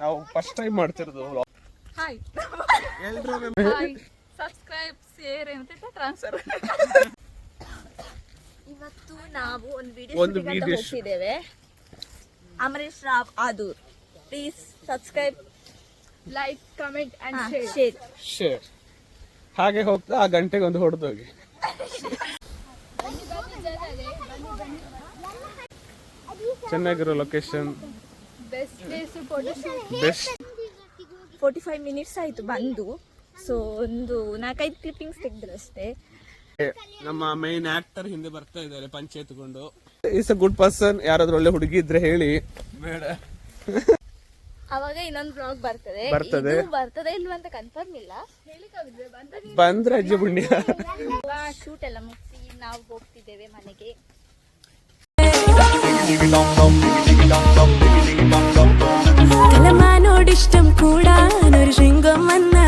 ನಾವು first time ಮಾಡ್ತಿರೋದು. Hi hi subscribe share ಅಂತ ಟ್ರಾನ್ಸ್ಫರ್. ಇವತ್ತು ನಾವು ಒಂದು ವಿಡಿಯೋ ಹೋಗ್ತಿದ್ದೇವೆ. ಅಮರೇಶ್ ರಾವ್ ಆದೂರ್. Please subscribe, like, comment and share. ಹಾಗೆ ಹೋಗ್ತಾ ಆ ಗಂಟೆಗೆ ಒಂದು ಹೊಡೆದೋಗಿ. ಚೆನ್ನಾಗಿರೋ ಲೊಕೇಶನ್, ಬೆಸ್ಟ್. 45 ಮಿನಿಟ್ಸ್ ಆಯ್ತು ಬಂದು. ಸೊ ಒಂದು 4-5 ಕ್ಲಿಪ್ಪಿಂಗ್ಸ್ ತೆಗೆದ್ರಷ್ಟೇ. ನಮ್ಮ ಮೈನ್ ಆಕ್ಟರ್ ಹಿಂದೆ ಬರ್ತಾ ಇದ್ದಾರೆ ಪಂಚೆ ಎತ್ಕೊಂಡು. Is a good person. ಯಾರಾದ್ರೂ ಒಳ್ಳೆ ಹುಡುಗಿ ಇದ್ರೆ ಹೇಳಿ. ಬೇಡ, ಅವಾಗ ಇನ್ನೊಂದು ಬ್ಲಾಗ್ ಬರ್ತದೆ. ಬರ್ತದೆ ಇಲ್ವಂತ ಕನ್ಫರ್ಮ್ ಇಲ್ಲ. ಬಂದ್ರೆ ಅಜ್ಜಿ ಪುಣ್ಯ. ಶೂಟ್ ಎಲ್ಲ ಮುಗಿಸಿ ನಾವು ಹೋಗ್ತಿದ್ದೇವೆ ಮನೆಗೆ.